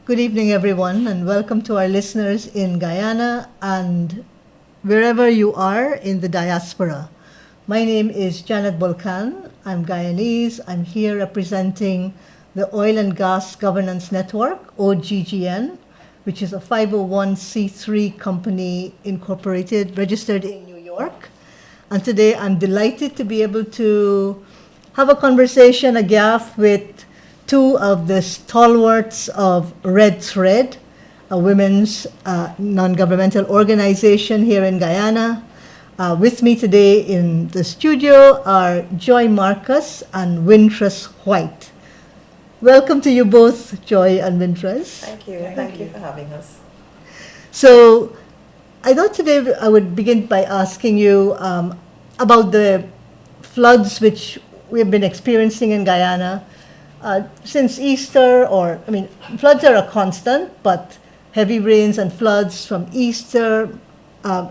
Good evening, everyone, and welcome to our listeners in Guyana and wherever you are in the diaspora. My name is Janette Bulkan. I'm Guyanese. I'm here representing the Oil and Gas Governance Network, OGGN, which is a 501c3 company incorporated, registered in New York. And today I'm delighted to be able to have a conversation, a gaff with two of the stalwarts of Red Thread, a women's non-governmental organization here in Guyana. With me today in the studio are Joy Marcus and Wintress White. Welcome to you both, Joy and Wintress. Thank you. Thank you for having us. So I thought today I would begin by asking you about the floods which we've been experiencing in Guyana since Easter, floods are a constant, but heavy rains and floods from Easter,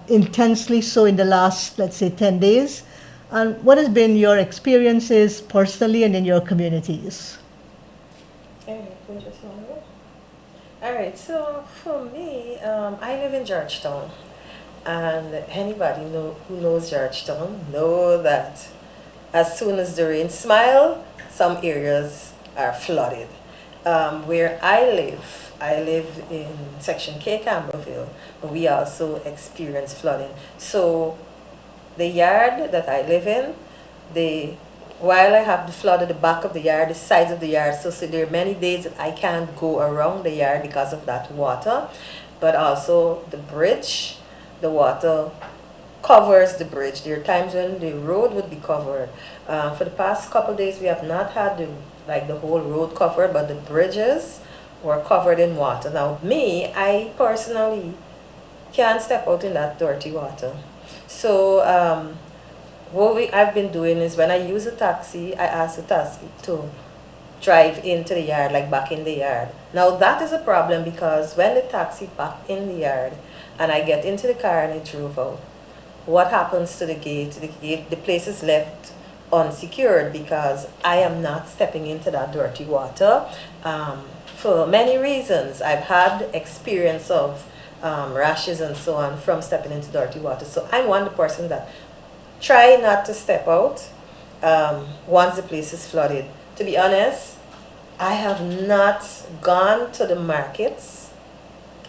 intensely so in the last, let's say, 10 days. And what has been your experiences personally and in your communities? All right, so for me, I live in Georgetown, and anybody who knows Georgetown know that as soon as the rain smile, some areas are flooded. Where I live in Section K, Camberville, but we also experience flooding. So the yard that I live in, while I have the flood at the back of the yard, the sides of the yard, so there are many days that I can't go around the yard because of that water, but also the bridge, the water covers the bridge. There are times when the road would be covered. For the past couple of days, we have not had the whole road covered, but the bridges were covered in water. Now, I personally can't step out in that dirty water. So, I've been doing is when I use a taxi, I ask the taxi to drive into the yard, like back in the yard. Now, that is a problem because when the taxi back in the yard and I get into the car and it drove out, what happens to the gate? The place is left unsecured because I am not stepping into that dirty water. For many reasons, I've had experience of rashes and so on from stepping into dirty water. So I'm one person that try not to step out once the place is flooded. To be honest, I have not gone to the markets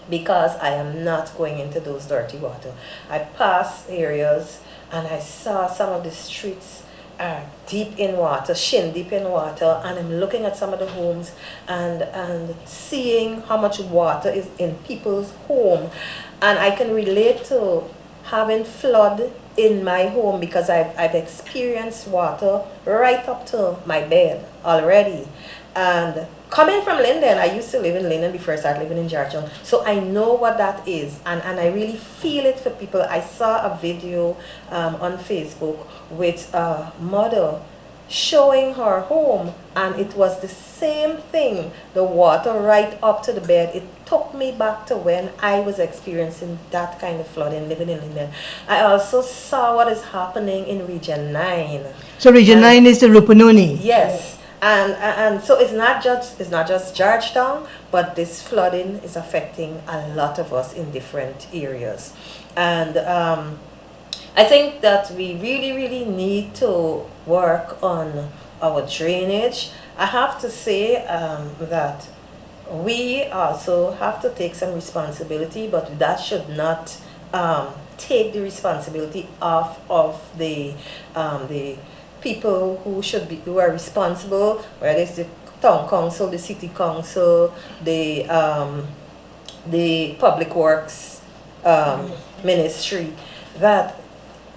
because I am not going into those dirty water. I passed areas and I saw some of the streets are deep in water, shin deep in water, and I'm looking at some of the homes and seeing how much water is in people's home. And I can relate to having flood in my home because I've experienced water right up to my bed already. And coming from Linden, I used to live in Linden before I started living in Georgetown, so I know what that is, and I really feel it for people. I saw a video on Facebook with a mother showing her home, and it was the same thing, the water right up to the bed. It took me back to when I was experiencing that kind of flooding living in Linden. I also saw what is happening in Region 9. So Region 9 is the Rupununi? Yes. And so it's not just Georgetown, but this flooding is affecting a lot of us in different areas. And I think that we really need to work on our drainage. I have to say that we also have to take some responsibility, but that should not take the responsibility off of the people who are responsible, whether it's the town council, the city council, the public works ministry, that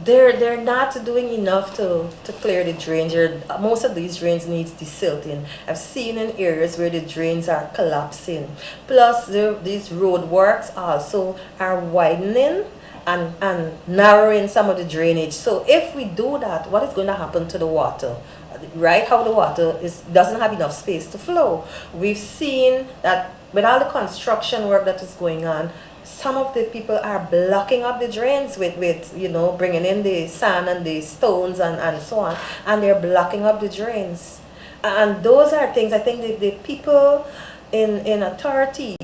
they're not doing enough to clear the drains. Most of these drains needs desilting. I've seen in areas where the drains are collapsing. Plus, these road works also are widening and narrowing some of the drainage. So if we do that, what is going to happen to the water? Right, how the water doesn't have enough space to flow. We've seen that with all the construction work that is going on, some of the people are blocking up the drains with bringing in the sand and the stones and so on, and they're blocking up the drains. And those are things I think the people in authority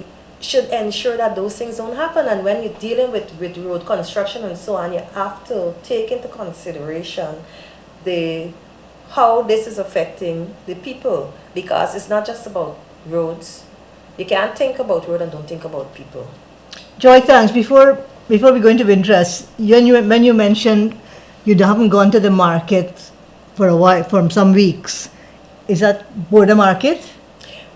should ensure that those things don't happen. And when you're dealing with road construction and so on, you have to take into consideration the how this is affecting the people, because it's not just about roads. You can't think about road and don't think about people. Joy, thanks. Before we go into Wintress, when you mentioned you haven't gone to the market for a while, for some weeks, is that border market?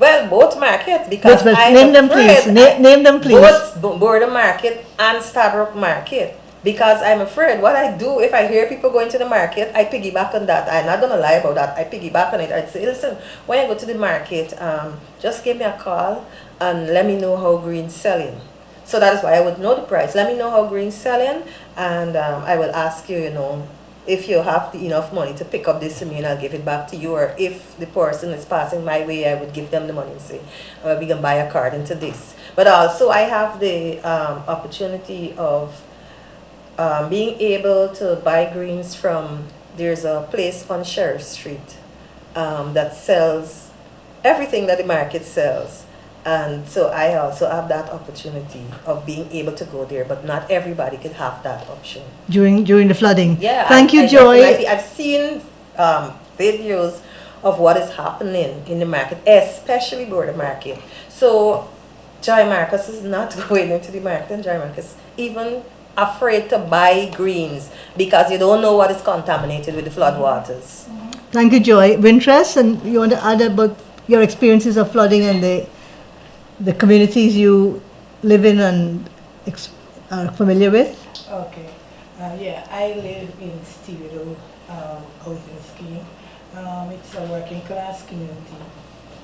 Well, both markets, because name them please. Name them please. Both border market and Stabrook market. Because I'm afraid what I do, if I hear people going to the market, I piggyback on that. I'm not going to lie about that. I piggyback on it. I'd say, listen, when I go to the market, just give me a call and let me know how green's selling. So that is why I would know the price. Let me know how green's selling, and I will ask you, if you have enough money to pick up this from me, and I'll give it back to you. Or if the person is passing my way, I would give them the money and say, we can buy a card into this. But also I have the opportunity of being able to buy greens from, there's a place on Sheriff Street that sells everything that the market sells. And so I also have that opportunity of being able to go there, but not everybody could have that option. During the flooding. Yeah. Thank you, Joy. I've seen videos of what is happening in the market, especially border market. So Joy Marcus is not going into the market, and Joy Marcus even afraid to buy greens because you don't know what is contaminated with the flood waters. Thank you, Joy. Wintress, and you want to add about your experiences of flooding and the communities you live in and are familiar with? Okay. Yeah, I live in Stevedore housing scheme. It's a working class community.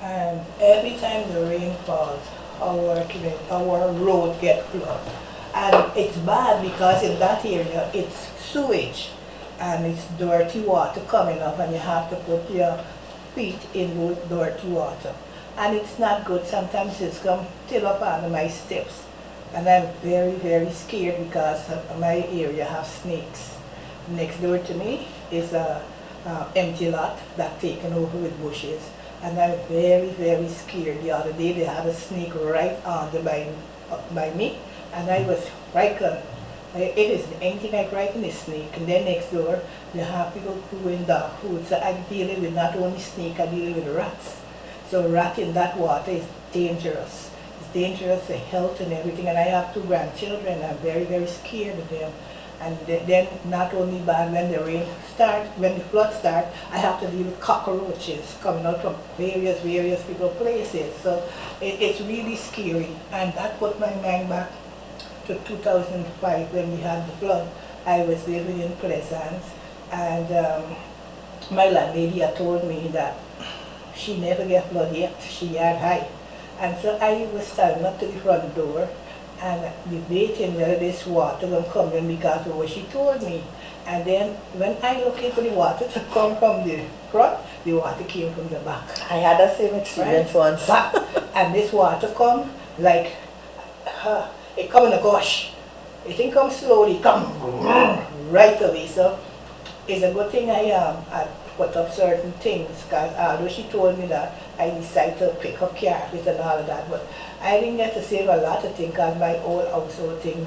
And every time the rain falls, our road gets flooded. And it's bad because in that area it's sewage and it's dirty water coming up, and you have to put your feet in those dirty water. And it's not good. Sometimes it's come till up under my steps. And I'm very, very scared because my area has snakes. Next door to me is a empty lot that's taken over with bushes. And I'm very, very scared. The other day they had a snake right under by me, and I was frightened. It is anything like right in a snake. And then next door, you have people who in dog food. So I'm dealing with not only snake, I'm dealing with rats. So rat in that water is dangerous. It's dangerous for health and everything. And I have 2 grandchildren. I'm very, very scared of them. And then not only bad when the rain starts, when the flood starts, I have to deal with cockroaches coming out from various people places. So it's really scary. And that put my mind back to 2005 when we had the flood. I was living in Pleasance, and my landlady had told me that she never get flood yet. She had high. And so I was standing up to the front door and debating whether this water will come in because of what she told me. And then when I looking for the water to come from the front, the water came from the back. I had the same experience once. Back. And this water come like, it come in a gush. It didn't come slowly, come right away. So it's a good thing I put up certain things, because although she told me that, I decided to pick up carpet and all of that, but I didn't get to save a lot of things because my old household thing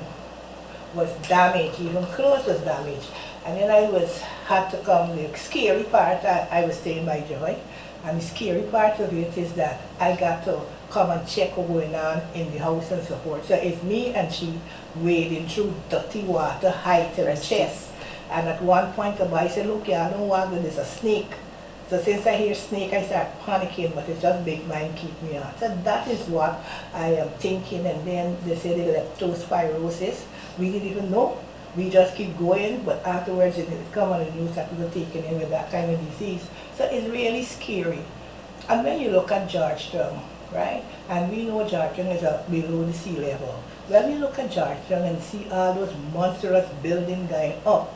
was damaged, even clothes was damaged. And then had to come, the scary part, I was staying by Joy, and the scary part of it is that I got to come and check what's going on in the house and so forth. So it's me and she wading through dirty water, high to the chest. And at one point the boy said, look, I don't want that, there's a snake. So since I hear snake, I start panicking, but it's just big mind keep me on. So that is what I am thinking. And then they say they leptospirosis. We didn't even know. We just keep going, but afterwards it come on the news that people taken in with that kind of disease. So it's really scary. And when you look at Georgetown, right? And we know Georgetown is below the sea level. When we look at Georgetown and see all those monstrous buildings going up,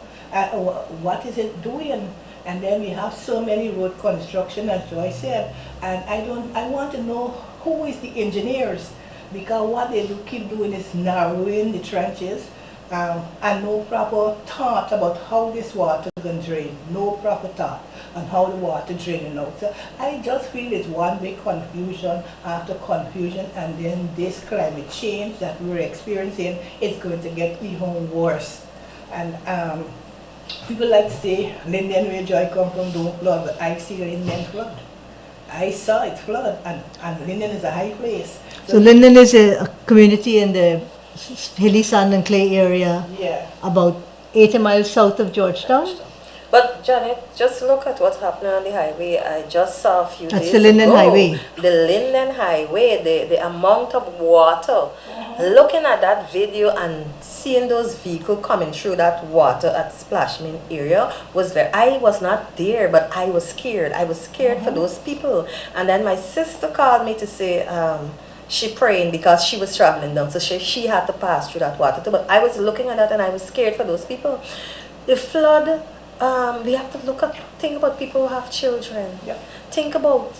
what is it doing? And then we have so many road construction, as Joy said, and I want to know who is the engineers, because what they do keep doing is narrowing the trenches, and no proper thought about how this water is going to drain, no proper thought. and how the water draining out. So I just feel it's one big confusion after confusion, and then this climate change that we're experiencing is going to get even worse. And people like to say Linden where joy come from don't flood, but I see Linden flood. I saw it flood, and Linden is a high place. So Linden is a community in the hilly sand and clay area, Yeah. about 80 miles south of Georgetown. But Janet, just look at what's happening on the highway. I just saw a few That's days the Linden ago. Highway. The Linden Highway, the amount of water. Looking at that video and seeing those vehicles coming through that water at Splashman area was I was not there, but I was scared. I was scared for those people. And then my sister called me to say, she praying because she was traveling down, so she had to pass through that water too. But I was looking at that and I was scared for those people. The flood, we have to think about people who have children. Yeah. Think about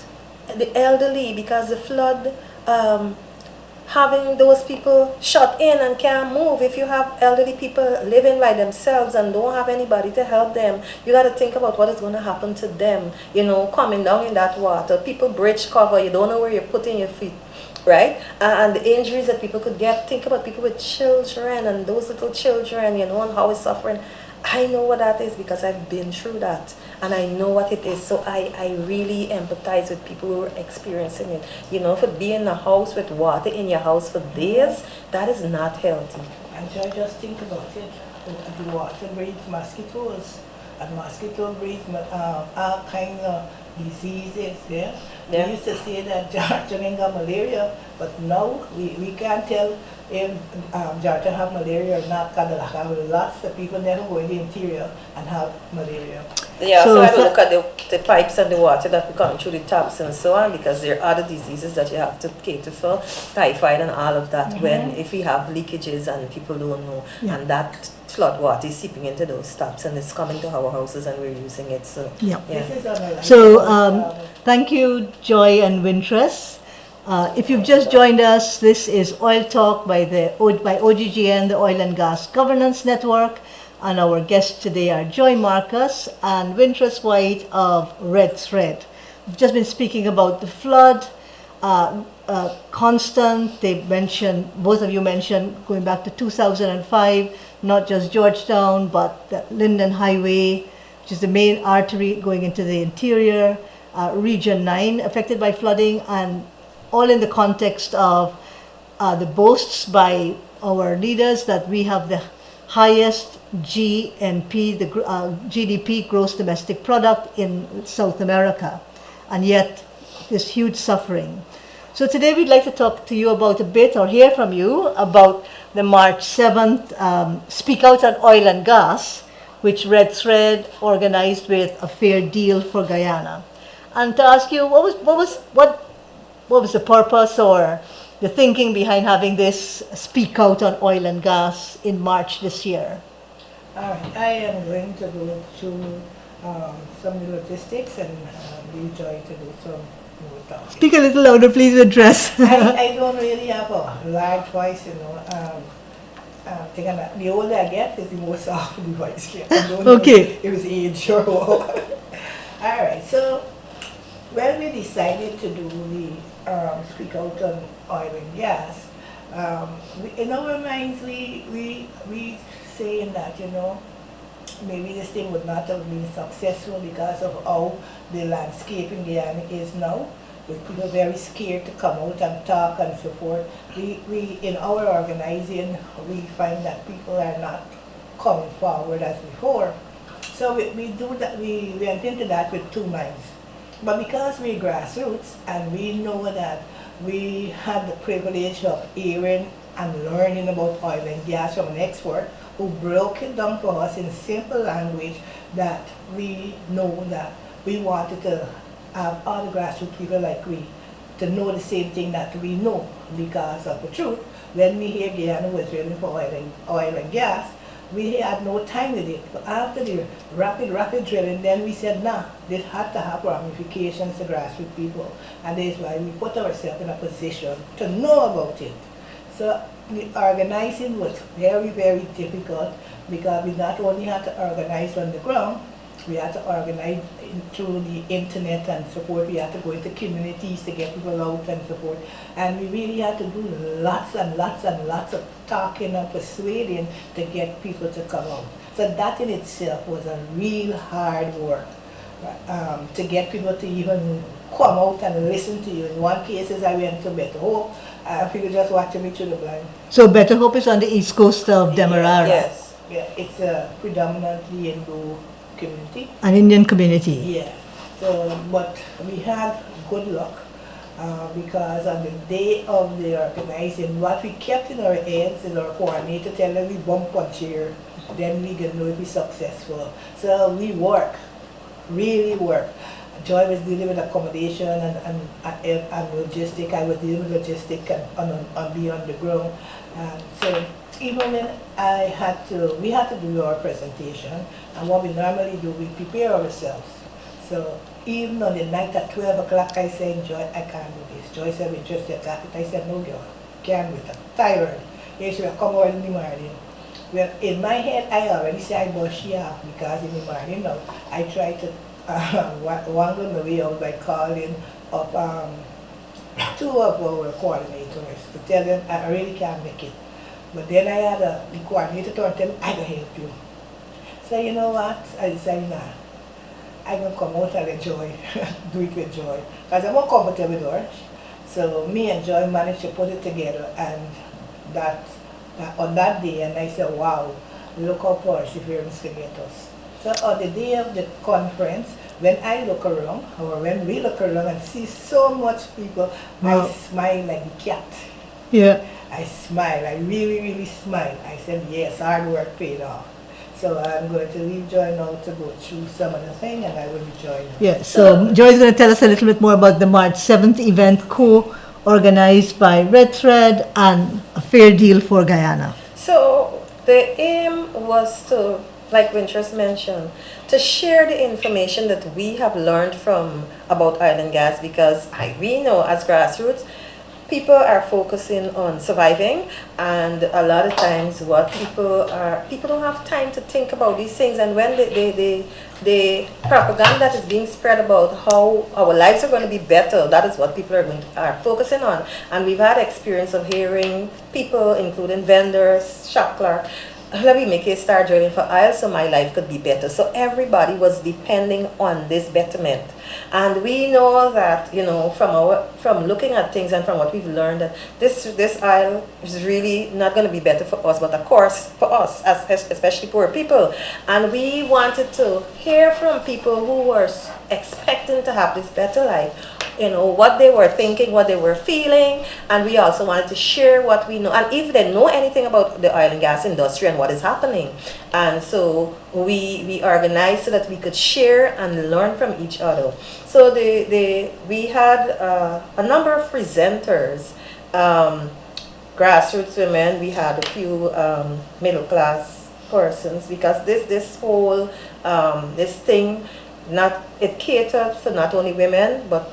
the elderly, because the flood, having those people shut in and can't move. If you have elderly people living by themselves and don't have anybody to help them, you got to think about what is going to happen to them, coming down in that water. People bridge cover, you don't know where you're putting your feet, right? And the injuries that people could get. Think about people with children and those little children, and how it's suffering. I know what that is because I've been through that, and I know what it is. So I really empathize with people who are experiencing it. For being in a house with water in your house for days, that is not healthy. And so I just think about it. The water breeds mosquitoes, and mosquito breeds all kinds of diseases. Yeah? Yeah. We used to say that Georgia got malaria, but now we can't tell if Georgia have malaria or not, because there are lots of people never go in the interior and have malaria. Yeah, So so I is will that- look at the pipes and the water that we come through the taps and so on, because there are other diseases that you have to cater for, typhoid and all of that, if we have leakages and people don't know, Yeah. and that flood water is seeping into those taps and it's coming to our houses and we're using it. So Yeah. This is on a So thank you, Joy and Wintress. If you've just joined us, this is Oil Talk by OGGN, the Oil and Gas Governance Network, and our guests today are Joy Marcus and Wintress White of Red Thread. We've just been speaking about the flood, constant. Both of you mentioned going back to 2005, not just Georgetown, but the Linden Highway, which is the main artery going into the interior, Region 9 affected by flooding, and all in the context of the boasts by our leaders that we have the highest GNP, the GDP, gross domestic product, in South America, and yet this huge suffering. So today we'd like to talk to you about a bit, or hear from you about the March 7th Speak Out on Oil and Gas, which Red Thread organized with A Fair Deal for Guyana. And to ask you, what was the purpose or the thinking behind having this Speak Out on Oil and Gas in March this year? All right, I am going to go through some logistics and leave Joy to do some more talking. Speak a little louder, please, Wintress. I don't really have a large voice, the older I get, is the more soft the voice gets. I don't know Okay. if it was age or what. All right, so when we decided to do the Speak Out on Oil and Gas, in our minds we saying that, maybe this thing would not have been successful because of how the landscape in Guyana is now, with people very scared to come out and talk and support. We in our organizing, we find that people are not coming forward as before. So we do that. We went into that with two minds. But because we're grassroots and we know that we had the privilege of hearing and learning about oil and gas from an expert who broke it down for us in simple language, that we know that we wanted to have other grassroots people like we to know the same thing that we know, because of the truth. When we hear Guyana was drilling for oil and gas, we had no time with it. But after the rapid drilling, then we said, nah, this had to have ramifications to grassroots people. And that's why we put ourselves in a position to know about it. So the organizing was very, very difficult, because we not only had to organize on the ground, We had to organize through the internet and support. We had to go into communities to get people out and support. And we really had to do lots and lots and lots of talking and persuading to get people to come out. So that in itself was a real hard work, to get people to even come out and listen to you. In one case, I went to Better Hope, people just watching me through the blind. So Better Hope is on the east coast of Demerara. Yes. Yeah, it's a predominantly Hindu community. An Indian community. Yeah. So, but we had good luck because on the day of the organizing, what we kept in our heads is our coordinator telling we bump on chair, then we can know if we're successful. So we work, really work. Joy was dealing with accommodation and logistic. I was dealing with logistic and be on the ground. So even when we had to do our presentation, and what we normally do, we prepare ourselves. So even on the night at 12 o'clock, I said, Joy, I can't do this. Joy said, Wintress, you got it. I said, no, girl, can't do it. I'm tired. Yes, we'll come out in the morning. Well, in my head, I already said I brush you off because in the morning now, I try to wangle my way out by calling up two of our coordinators to tell them I really can't make it. But then I had the coordinator to tell me, I can help you. So you know what? I decided, nah, I'm going to come out and enjoy, do it with Joy. Because I'm more comfortable with her. So me and Joy managed to put it together, and on that day, and I said, wow, look how perseverance can get us. So on the day of the conference, when I look around, or when we look around and see so much people, wow. I smile like a cat. Yeah. I smile, I really, really smile. I said, yes, hard work paid off. So I'm going to leave Joy now to go through some of the thing, and I will be joining. Yeah, so Joy is going to tell us a little bit more about the March 7th event co-organized by Red Thread and a fair deal for Guyana. So the aim was to, like Wintress mentioned, to share the information that we have learned about oil and gas, because we know as Grassroots, people are focusing on surviving, and a lot of times what people don't have time to think about these things, and when the propaganda that is being spread about how our lives are going to be better, that is what people are focusing on. And we've had experience of hearing people, including vendors, shop clerk, let me make a start drilling for oil so my life could be better. So everybody was depending on this betterment. And we know that, from looking at things and from what we've learned, that this oil is really not going to be better for us, but of course for us, especially poor people. And we wanted to hear from people who were expecting to have this better life, what they were thinking, what they were feeling, and we also wanted to share what we know, and if they know anything about the oil and gas industry and what is happening. And so we organized so that we could share and learn from each other. So we had a number of presenters, Grassroots women, we had a few middle class persons, because this whole this thing, it catered for not only women but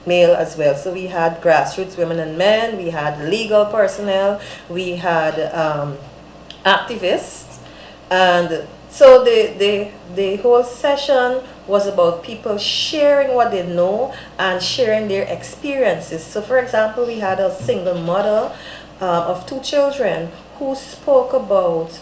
male as well. So we had Grassroots women and men, we had legal personnel, we had activists, and so the whole session was about people sharing what they know and sharing their experiences. So for example, we had a single mother of 2 children who spoke about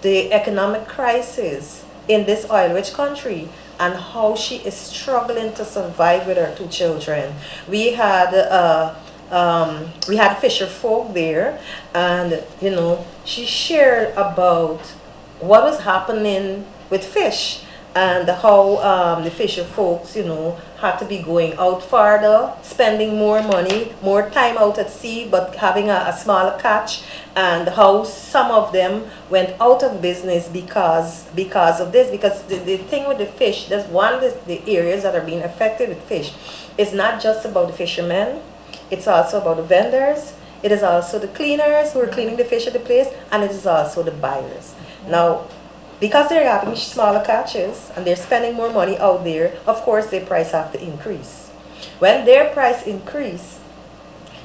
the economic crisis in this oil-rich country and how she is struggling to survive with her 2 children. We had fisher folk there, and she shared about what was happening with fish, and how the fisher folks, had to be going out farther, spending more money, more time out at sea, but having a smaller catch, and how some of them went out of business because of this. Because the thing with the fish, there's one of the areas that are being affected with fish. It's not just about the fishermen, it's also about the vendors, it is also the cleaners who are cleaning the fish at the place, and it is also the buyers. Now, because they're having smaller catches and they're spending more money out there, of course their price have to increase. When their price increase,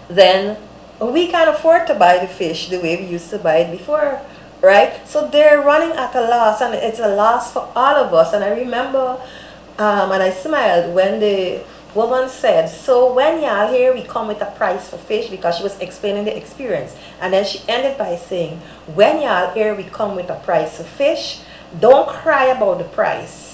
then we can't afford to buy the fish the way we used to buy it before. right? So they're running at a loss, and it's a loss for all of us. And I remember, and I smiled when the woman said, "So when y'all here, we come with a price for fish," because she was explaining the experience. And then she ended by saying, "When y'all here, we come with a price for fish. Don't cry about the price.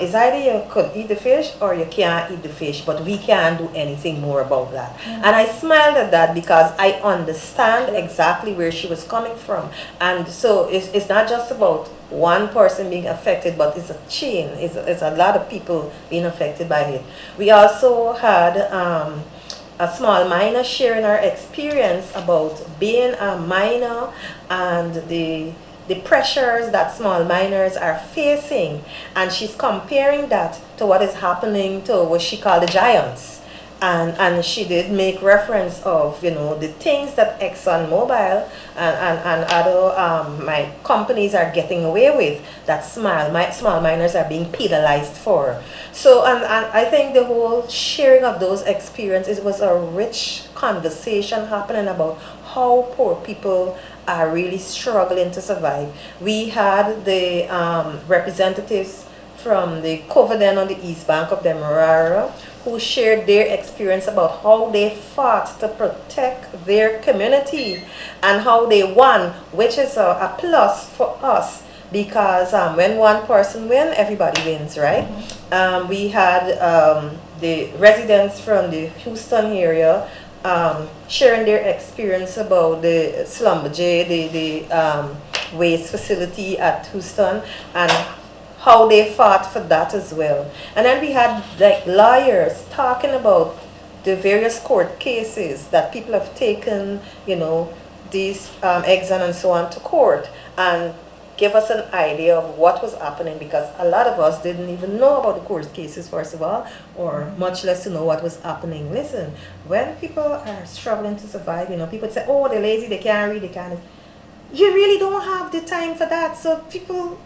It's either you could eat the fish or you can't eat the fish, but we can't do anything more about that." And I smiled at that because I understand exactly where she was coming from. And so it's not just about one person being affected, but it's a chain. It's a lot of people being affected by it. We also had a small miner sharing our experience about being a miner and the pressures that small miners are facing, and she's comparing that to what is happening to what she called the giants. And she did make reference of, you know, the things that ExxonMobil and other my companies are getting away with, that small miners are being penalized for. So and I think the whole sharing of those experiences was a rich conversation happening about how poor people are really struggling to survive. We had the representatives from the Covenant on the east bank of the Marara, who shared their experience about how they fought to protect their community and how they won, which is a plus for us, because when one person wins, everybody wins, right? We had the residents from the Houston area sharing their experience about the Schlumberger, the waste facility at Houston, and how they fought for that as well. And then we had like lawyers talking about the various court cases that people have taken, you know, these Exxon and so on to court, and give us an idea of what was happening, because a lot of us didn't even know about the court cases, first of all, or much less to know what was happening. Listen, when people are struggling to survive, you know, people say, "Oh, they're lazy, they can't read, they can't." You really don't have the time for that. So people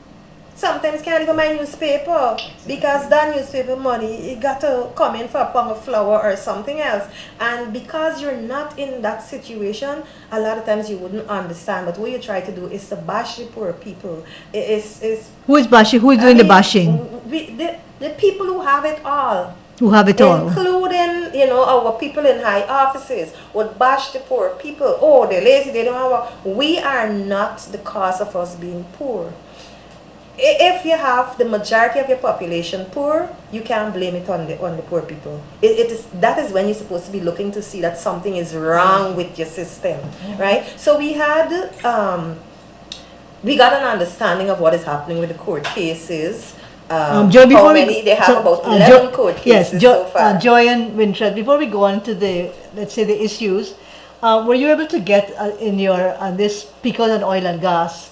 sometimes can't even buy newspaper, because that newspaper money, it got to come in for a pound of flour or something else. And because you're not in that situation, a lot of times you wouldn't understand. But what you try to do is to bash the poor people. Who is bashing? Who is doing the bashing? The people who have it all. Who have it all? Including, you know, our people in high offices would bash the poor people. Oh, they're lazy, they don't have a... We are not the cause of us being poor. If you have the majority of your population poor, you can't blame it on the poor people. That is when you're supposed to be looking to see that something is wrong with your system, right? So we had we got an understanding of what is happening with the court cases. Joy, before how many they have, about 11 court cases so far. Joy and Wintress, before we go on to the, let's say, the issues, were you able to get in your this Speakers on Oil and Gas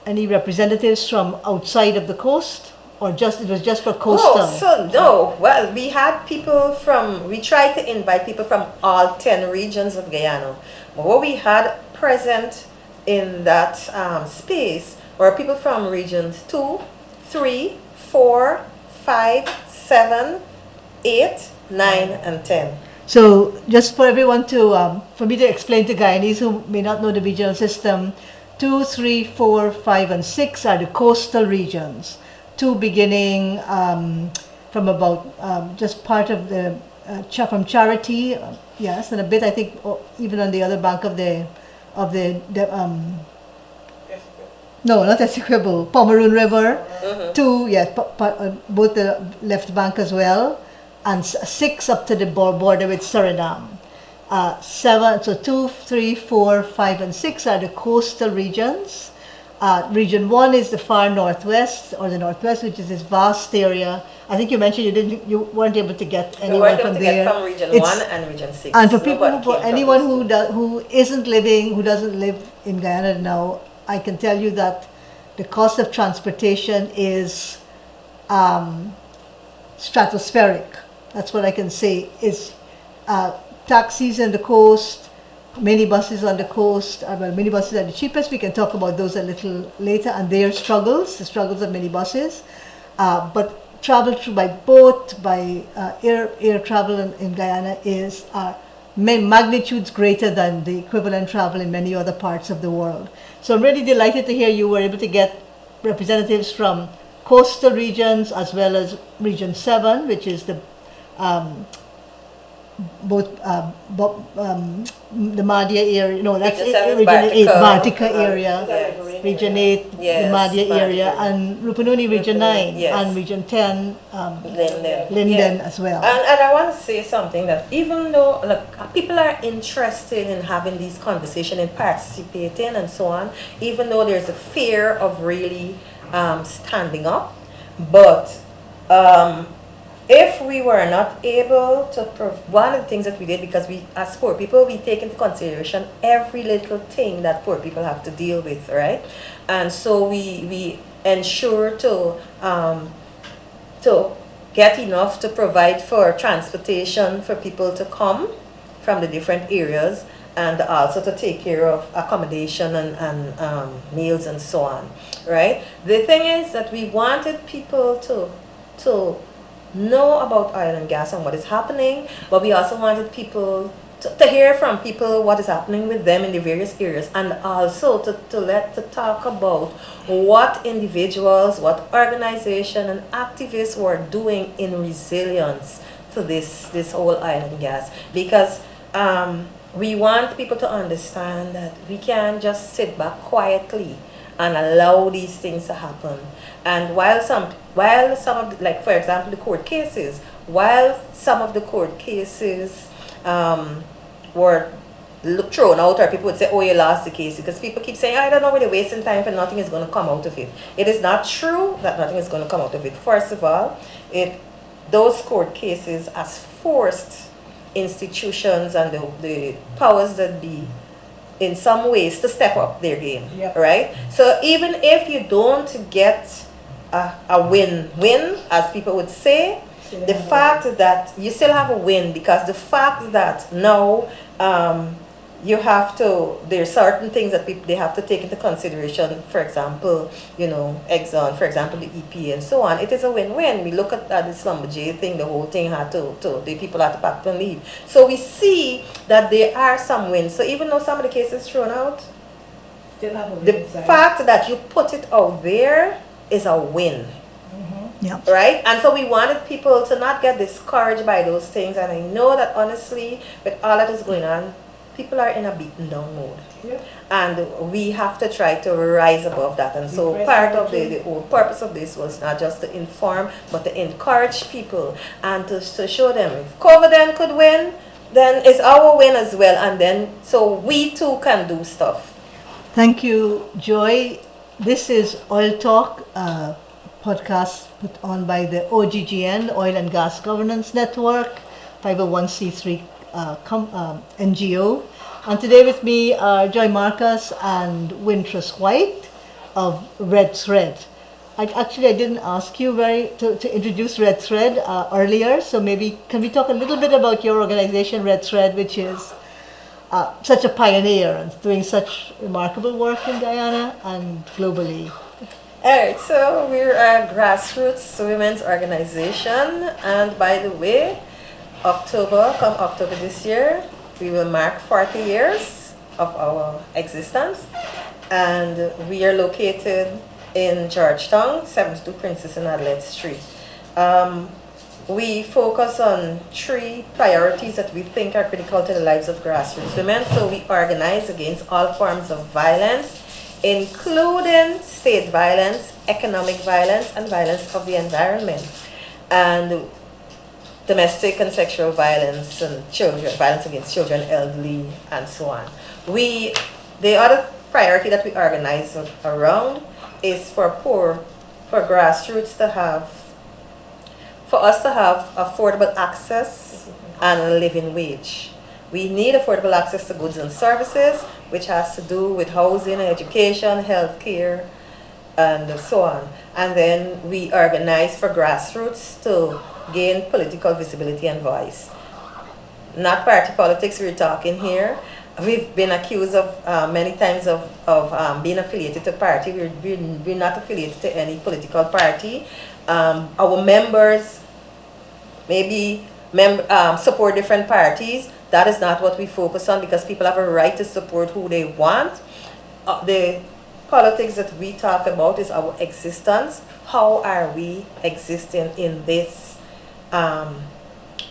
any representatives from outside of the coast, or just it was just for coastal? Oh, so no. Well, we had people from. We tried to invite people from all 10 regions of Guyana. But what we had present in that space were people from regions 2, 3, 4, 5, 7, 8, 9, and 10. So just for everyone to, for me to explain to Guyanese who may not know the regional system, 2, 3, 4, 5, and 6 are the coastal regions. 2 beginning from about just part of the from Charity, yes, and a bit I think even on the other bank of the no, not Essequibo, Pomeroon River. 2, yes, both the left bank as well, and 6 up to the border with Suriname. 7, so 2, 3, 4, 5, and 6 are the coastal regions. Region 1 is the far northwest, or the northwest, which is this vast area. I think you mentioned you weren't able to get anyone from there. Get from region 1 and region 6. And for people, for anyone who doesn't live in Guyana now, I can tell you that the cost of transportation is stratospheric. That's what I can say. Is taxis on the coast, minibuses on the coast. Well, minibuses are the cheapest. We can talk about those a little later, and their struggles, the struggles of minibuses. But travel through by boat, by air travel in Guyana is magnitudes greater than the equivalent travel in many other parts of the world. So I'm really delighted to hear you were able to get representatives from coastal regions as well as Region 7, which is the the Madhya area, no, that's Region 7 is Region 8, Baltica. Baltica area, Yes. Region 8, Yes, the Madhya Baltica. area, and Rupununi Region 9, Yes. and Region 10, Linden. Linden Yeah. as well. And I want to say something that even though people are interested in having these conversations and participating and so on, even though there's a fear of really standing up, but if we were not able to, one of the things that we did, because we, as poor people, we take into consideration every little thing that poor people have to deal with, right? And so we ensure to get enough to provide for transportation for people to come from the different areas, and also to take care of accommodation and meals and so on, right? The thing is that we wanted people to know about oil and gas and what is happening, but we also wanted people to hear from people what is happening with them in the various areas, and also to talk about what individuals, what organization and activists were doing in resilience to this whole oil and gas, because we want people to understand that we can't just sit back quietly and allow these things to happen. And while some of, like for example, the court cases, while some of the court cases were thrown out, or people would say, oh, you lost the case, because people keep saying, I don't know, we're wasting time and nothing is going to come out of it. It is not true that nothing is going to come out of it. First of all, those court cases has forced institutions and the powers that be in some ways to step up their game, Yep. right? So even if you don't get a win-win, as people would say, the fact that you still have a win, because the fact that now you have to, there are certain things that they have to take into consideration, for example, Exxon, for example, the EPA and so on. It is a win-win. We look at the Schlumberger thing, the whole thing had the people had to pack and leave. So we see that there are some wins. So even though some of the cases thrown out, Still have a the win side. fact that you put it out there is a win. Yeah. Right? And so we wanted people to not get discouraged by those things. And I know that honestly, with all that is going on, people are in a beaten down mode. Yeah. And we have to try to rise above that. And so part of the whole purpose of this was not just to inform, but to encourage people and to show them if COVID then could win, then it's our win as well. And then so we too can do stuff. Thank you, Joy. This is Oil Talk, podcast put on by the OGGN, Oil and Gas Governance Network, 501c3 NGO. And today with me are Joy Marcus and Wintress White of Red Thread. I didn't ask you to introduce Red Thread earlier, so maybe can we talk a little bit about your organization, Red Thread, which is such a pioneer and doing such remarkable work in Guyana and globally. Alright, so we're a grassroots women's organization, and by the way, come October this year, we will mark 40 years of our existence, and we are located in Georgetown, 72 Princess and Adelaide Street. We focus on 3 priorities that we think are critical to the lives of grassroots women. So we organize against all forms of violence, including state violence, economic violence, and violence of the environment, and domestic and sexual violence and violence against children, elderly, and so on. The other priority that we organize around is for grassroots for us to have affordable access and a living wage. We need affordable access to goods and services, which has to do with housing, education, healthcare, and so on. And then we organize for grassroots to gain political visibility and voice. Not party politics we're talking here. We've been accused of many times of being affiliated to party. We're not affiliated to any political party. Our members maybe support different parties, That is not what we focus on, because people have a right to support who they want. The politics that we talk about is our existence. How are we existing in this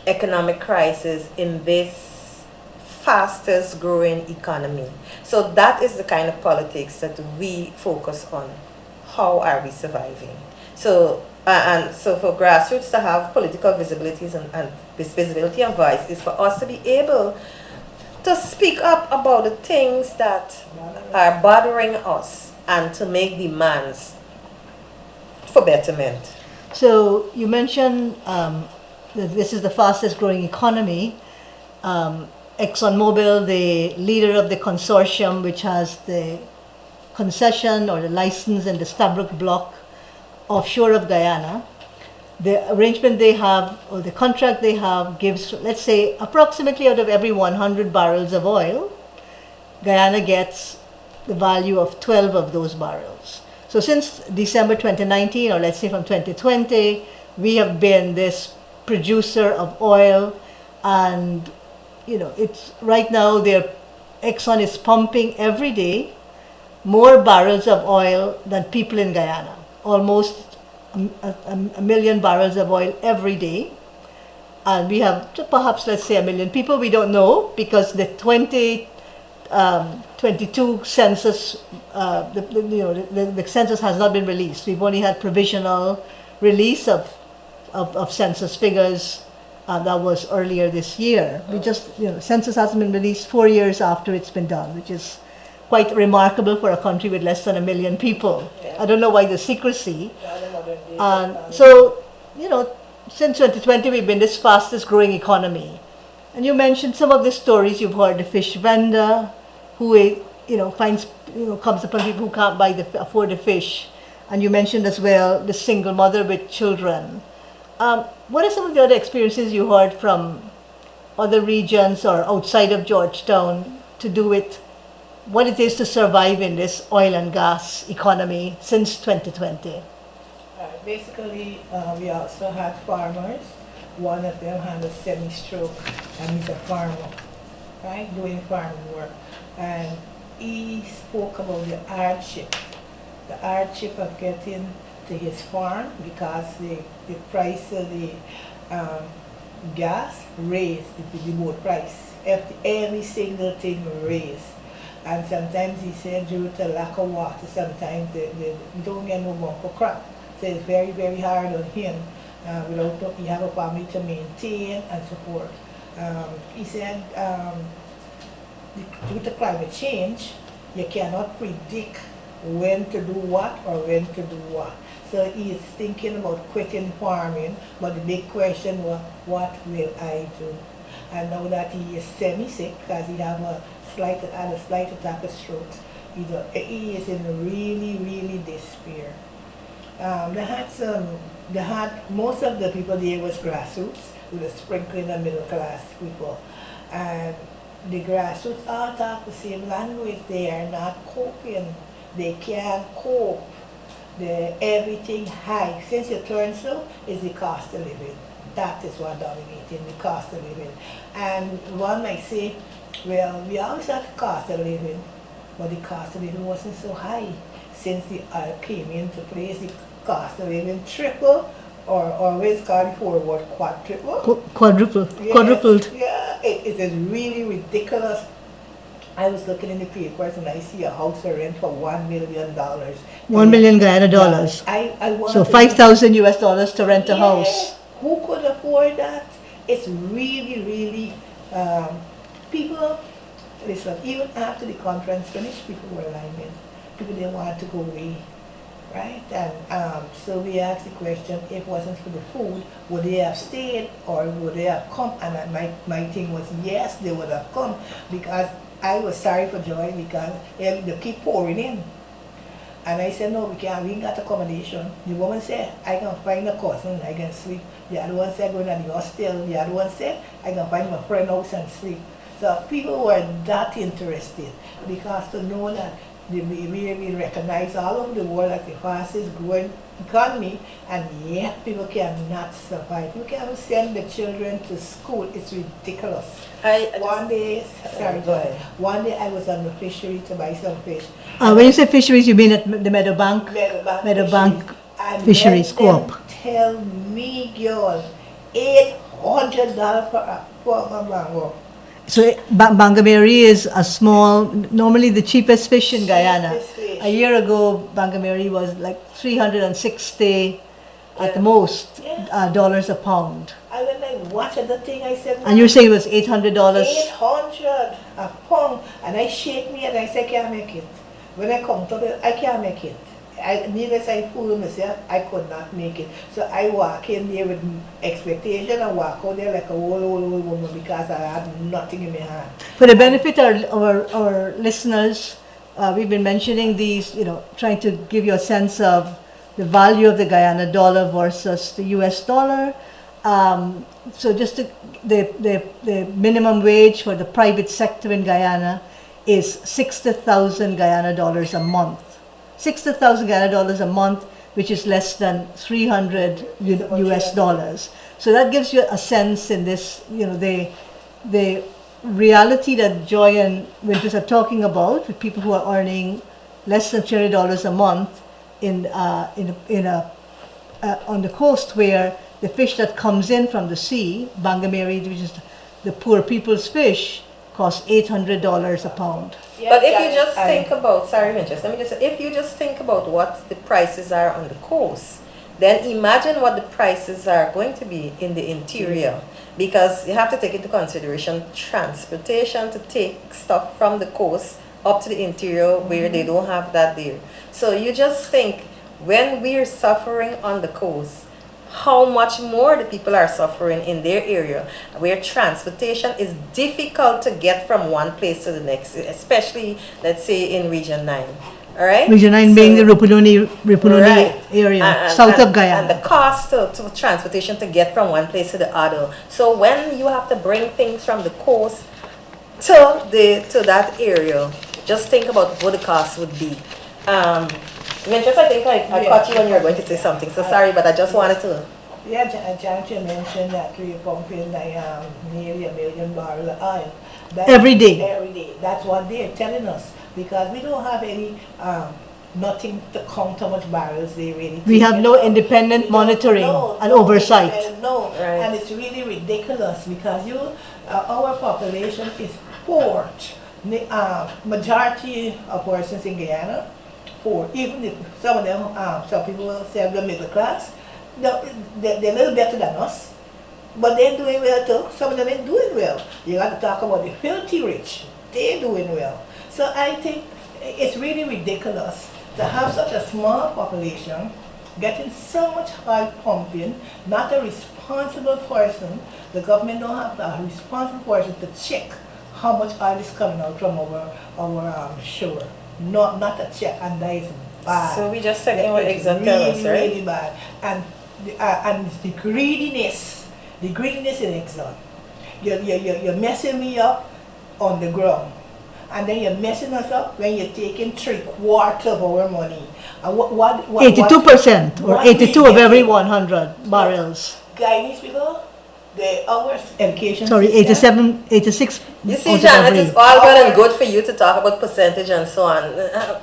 economic crisis, in this fastest growing economy? So that is the kind of politics that we focus on. How are we surviving? So and so for grassroots to have political visibilities and this visibility and voice is for us to be able to speak up about the things that are bothering us and to make demands for betterment. So you mentioned that this is the fastest growing economy. ExxonMobil, the leader of the consortium which has the concession or the license in the Stabroek Block offshore of Guyana, the arrangement they have, or the contract they have, gives, let's say, approximately out of every 100 barrels of oil, Guyana gets the value of 12 of those barrels. So since December 2019, or let's say from 2020, we have been this producer of oil, and it's right now Exxon is pumping every day more barrels of oil than people in Guyana, almost a million barrels of oil every day. And we have perhaps, let's say, a million people. We don't know, because the 2022 census, the census has not been released. We've only had provisional release of census figures. That was earlier this year. We just, census hasn't been released 4 years after it's been done, which is quite remarkable for a country with less than a million people. Yeah. I don't know why the secrecy. And so, since 2020, we've been this fastest growing economy. And you mentioned some of the stories you've heard: the fish vendor who, comes upon people who can't afford the fish. And you mentioned as well the single mother with children. What are some of the other experiences you heard from other regions or outside of Georgetown to do with what it is to survive in this oil and gas economy since 2020? Basically, we also had farmers. One of them had a semi-stroke, and he's a farmer, right, doing farming work. And he spoke about the hardship of getting to his farm, because the price of the gas raised, the boat price. Every single thing raised. And sometimes he said due to lack of water, sometimes they don't get no bumper crop. So it's very, very hard on him. He have a family to maintain and support. He said due to climate change, you cannot predict when to do what or when to do what. So he is thinking about quitting farming, but the big question was, what will I do? And now that he is semi-sick, because he had a slight attack of stroke, he is in really, really despair. They had most of the people there was grassroots, with a sprinkling of middle class people. And the grassroots all talk the same language. They are not coping. They can't cope. Everything high. Since you turn so, is the cost of living. That is what dominating, the cost of living. And one might say, well, we always had the cost of living, but the cost of living wasn't so high. Since the oil came into place, the cost of living triple, or always called before what, Quadrupled. Yes, Quadrupled. Yeah, it is really ridiculous. I was looking in the papers and I see a house for rent for $1 million. $1 million Guyana dollars. So $5,000 US dollars to rent a house. Who could afford that? It's really, really, people, listen, even after the conference finished, people were lining. People didn't want to go away, right? And so we asked the question, if it wasn't for the food, would they have stayed or would they have come? And my thing was, yes, they would have come, because I was sorry for Joy, because they keep pouring in. And I said, no, we ain't got accommodation. The woman said, I can find a cousin, I can sleep. The other one said, going to the hostel. The other one said, I can find my friend house and sleep. So people were that interested because to know that we recognize all over the world as the fastest growing economy, and yet people cannot survive. You can't send the children to school. It's ridiculous. One day, sorry, go ahead. one day I was on the fishery to buy some fish. When you say fisheries, you mean at the Meadowbank? Meadowbank Fisheries Co-op. Tell me, girl, $800 for a mango. So Bangameri is a small, normally the cheapest fish in Guyana. Cheapest fish. A year ago, Bangameri was like 360 at the most dollars a pound. I went and watched the thing. I said, And you're saying it was $800? $800 a pound. And I shake me and I say, I can't make it. When I come to it, I can't make it. Needless I fool myself, I could not make it. So I walk in there with expectation and walk out there like a old woman because I had nothing in my hand. For the benefit of our listeners, we've been mentioning these, trying to give you a sense of the value of the Guyana dollar versus the US dollar. So just the minimum wage for the private sector in Guyana is 60,000 Guyana dollars a month. 60,000 Guyana dollars a month, which is less than 300 US dollars. So that gives you a sense in this, the reality that Joy and Wintress are talking about with people who are earning less than $30 a month on the coast, where the fish that comes in from the sea, Bangameri, which is the poor people's fish, costs $800 a pound. But if you just think about, sorry, Wintress, let me just say, if you just think about what the prices are on the coast, then imagine what the prices are going to be in the interior. Because you have to take into consideration transportation to take stuff from the coast up to the interior where they don't have that there. So you just think, when we're suffering on the coast, how much more the people are suffering in their area, where transportation is difficult to get from one place to the next, especially, let's say, in Region 9. All right? Region 9 being the Rupuluni Right. area, south of Guyana. And the cost to transportation to get from one place to the other. So when you have to bring things from the coast to that area, just think about what the cost would be. Wintress, I think I caught you when you were going to say something, so sorry, but I just wanted to... Yeah, Janette mentioned that we're pumping nearly 1 million barrels of oil. Every day. Every day. That's what they're telling us, because we don't have any, nothing to count how much barrels they really take. We have no independent monitoring and oversight. No, Right. and it's really ridiculous because our population is poor. Majority of persons in Guyana, poor. Even if some of them, some people will say they're middle class, they're a little better than us, but they're doing well too. Some of them ain't doing well. You got to talk about the filthy rich. They're doing well. So I think it's really ridiculous to have such a small population getting so much oil pumping, not a responsible person. The government don't have a responsible person to check how much oil is coming out from our shore. Not a check, and that is bad. So we just taking what Exxon tell us, right? Really bad. And the greediness in Exxon. You're messing me up on the ground. And then you're messing us up when you're taking 3/4 of our money. And what 82% or 82 of every 100 barrels. Guyanese people, our education Sorry, system, 86. You see, Janette, it's all well and good for you to talk about percentage and so on.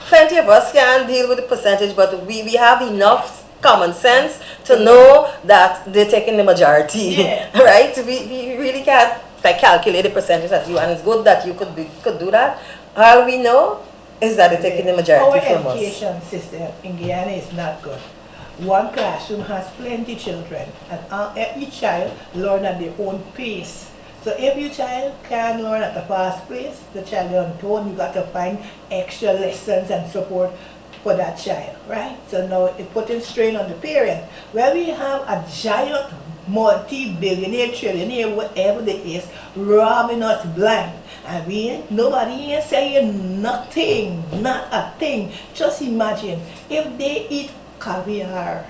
Plenty of us can deal with the percentage, but we have enough common sense to know that they're taking the majority, right? We really can't calculate the percentage as you, and it's good that you could do that. All we know is that they're taking the majority from us. Our education system in Guyana is not good. One classroom has plenty children, and each child learn at their own pace. So if your child can learn at a fast pace, the child on its own, you got to find extra lessons and support for that child, right? So now it's putting strain on the parent. Where we have a giant multi-billionaire, trillionaire, whatever it is, robbing us blind. And nobody is saying nothing, not a thing. Just imagine, if they eat caviar,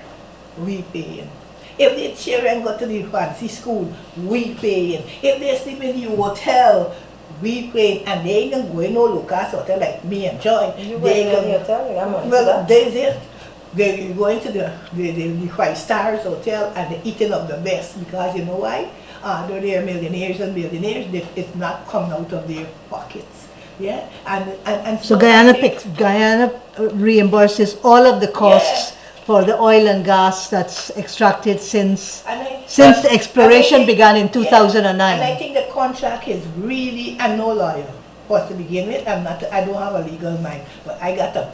we paying. If their children go to the fancy school, we paying. If they sleep in the hotel, We playing, and they can go in no Lucas hotel like me and Joy. You They went in can, the hotel, I'm on well, that. there's it. They go into the 5 stars hotel and they're eating up the best because you know why? Though they are millionaires and billionaires, it's not coming out of their pockets. Yeah, and So I think- Guyana reimburses all of the costs for the oil and gas that's extracted since the exploration began in 2009. And I think the contract is really, I'm no lawyer. First to begin with, I don't have a legal mind, but I got a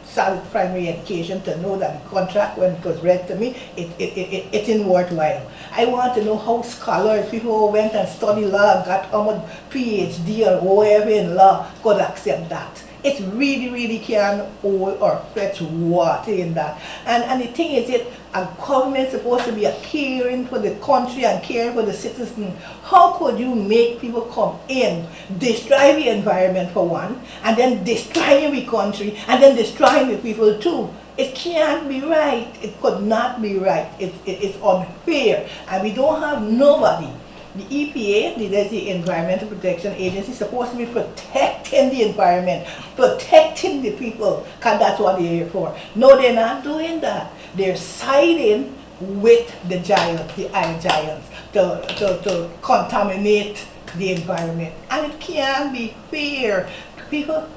solid primary education to know that the contract, when it was read to me, it isn't worthwhile. I want to know how scholars, people who went and studied law, got almost PhD or whatever in law, could accept that. It really, really can hold or fetch water in that. And the thing is, a government supposed to be a caring for the country and caring for the citizens. How could you make people come in, destroy the environment for one, and then destroy the country, and then destroying the people too? It can't be right. It could not be right. It's unfair. And we don't have nobody. The EPA, that's the Environmental Protection Agency, is supposed to be protecting the environment, protecting the people, because that's what they're here for. No, they're not doing that. They're siding with the giants, the iron giants, to contaminate the environment. And it can't be fair. People,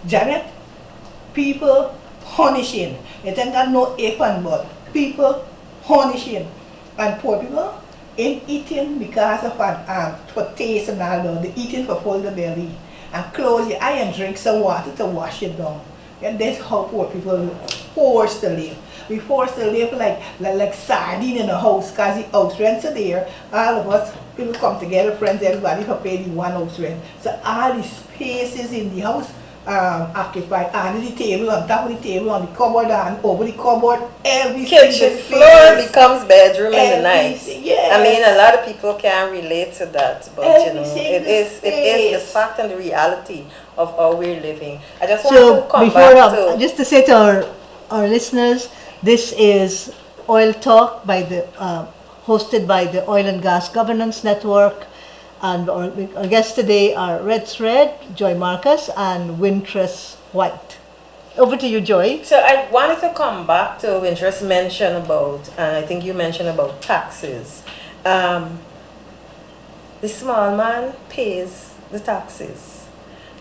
Janette, people punishing. It ain't got no if and but. People punishing. And poor people in eating because of for taste and all that. They eating for full the belly. And close your eye and drink some water to wash it down. And that's how poor people are forced to live. We forced to live like sardine in a house because the house rents are there. All of us, people come together, friends, everybody for pay the one house rent. So all the spaces in the house occupied, under the table, on top of the table, on the cupboard, and over the cupboard, every Kitchen single floor space. becomes bedroom in the night. Yes. I mean, a lot of people can't relate to that, but you know, it is the space. fact and the reality of how we're living. I just want So to come before, back to just to say to our listeners, this is Oil Talk hosted by the Oil and Gas Governance Network. And our guests today are Red Thread, Joy Marcus, and Wintress White. Over to you, Joy. So I wanted to come back to Wintress mention about, I think you mentioned about taxes. The small man pays the taxes.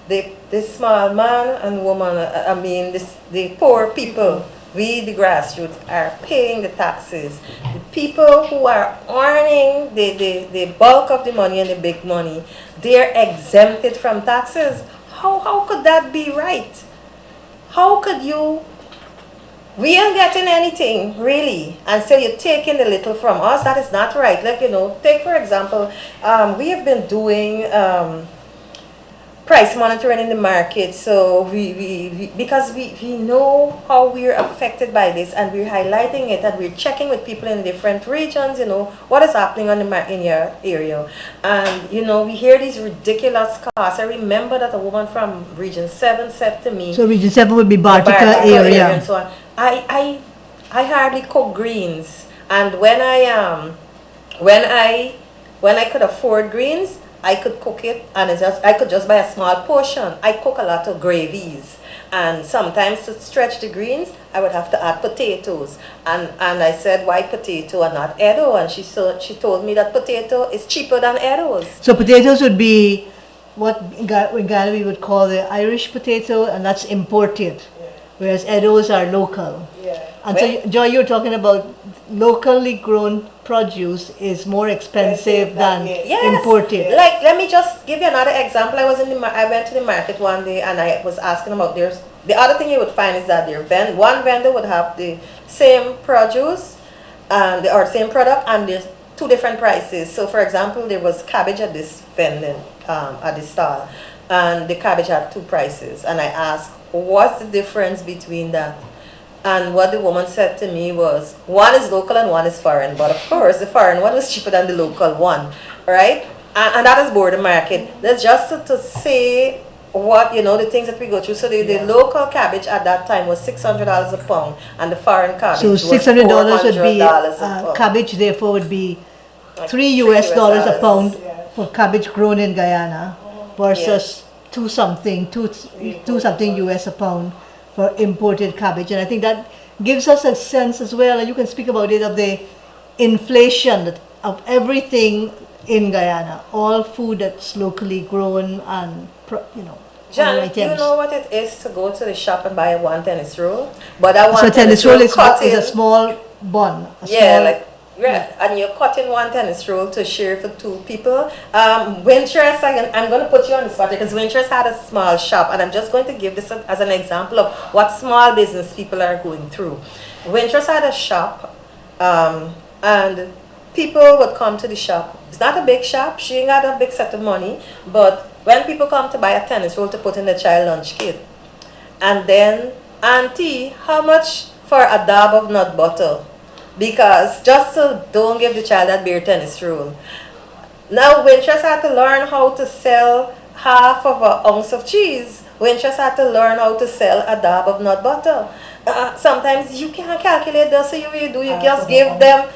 The small man and woman, the poor people, we the grassroots are paying the taxes. The people who are earning the bulk of the money and the big money, they're exempted from taxes. How could that be right? How could you? We aren't getting anything really, and so you're taking a little from us. That is not right. Like, you know, take for example, we have been doing price monitoring in the market. So because we know how we're affected by this, and we're highlighting it, and we're checking with people in different regions, you know, what is happening on in your area. And you know, we hear these ridiculous costs. I remember that a woman from Region 7 said to me, So Region 7 would be Bartica Bartica area. and so on. I hardly cook greens, and when I could afford greens, I could cook it, and I could just buy a small portion. I cook a lot of gravies, and sometimes to stretch the greens, I would have to add potatoes. And I said, why potato and not Edo? And she told me that potato is cheaper than Edo's. So potatoes would be what in Ghana we would call the Irish potato, and that's imported, whereas Edos are local. Yeah. And so, Joy, you're talking about locally grown produce is more expensive than Yes. imported. Like, let me just give you another example. I went to the market one day, and I was asking about the other thing you would find is that one vendor would have the same produce or same product, and there's two different prices. So for example, there was cabbage at this vendor at this stall, and the cabbage had two prices, and I asked, what's the difference between that? And what the woman said to me was, one is local and one is foreign. But of course, the foreign one was cheaper than the local one, right? And that is border market. That's just to say what, you know, the things that we go through. So the local cabbage at that time was $600 a pound, and the foreign cabbage So was $600 would be $400 a pound. cabbage. Therefore, would be Like $3 US a $3 pound Yeah. for cabbage grown in Guyana, versus two something US a pound for imported cabbage. And I think that gives us a sense as well, and you can speak about it, of the inflation of everything in Guyana, all food that's locally grown and, Jan, other you items. know what it is to go to the shop and buy one tennis roll? But that one So tennis roll is cut a in- small bun. And you're cutting one tennis roll to share for two people. Wintress, I'm going to put you on the spot because Wintress had a small shop, and I'm just going to give this as an example of what small business people are going through. Wintress had a shop, and people would come to the shop. It's not a big shop. She ain't got a big set of money, but when people come to buy a tennis roll to put in the child lunch kit, and then, auntie, how much for a dab of nut butter? Because just to don't give the child that bare tennis roll. Now Wintress had to learn how to sell half of an ounce of cheese. Wintress had to learn how to sell a dab of nut butter. Sometimes you can't calculate that, so you do. You just give them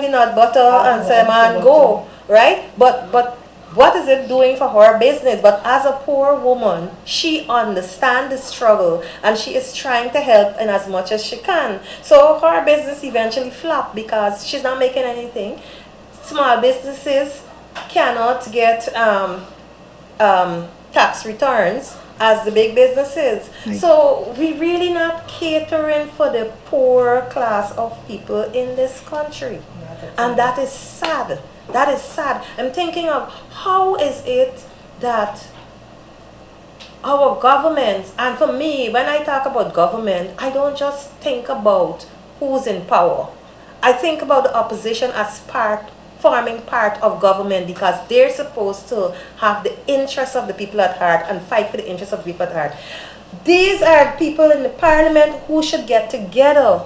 the nut butter and say, man, go, right? But what is it doing for her business? But as a poor woman, she understands the struggle and she is trying to help in as much as she can. So her business eventually flopped because she's not making anything. Small businesses cannot get tax returns as the big businesses. Right. So we really not catering for the poor class of people in this country. And that is sad. That is sad. I'm thinking of how is it that our governments, and for me, when I talk about government, I don't just think about who's in power. I think about the opposition as forming part of government, because they're supposed to have the interests of the people at heart and fight for the interests of the people at heart. These are people in the parliament who should get together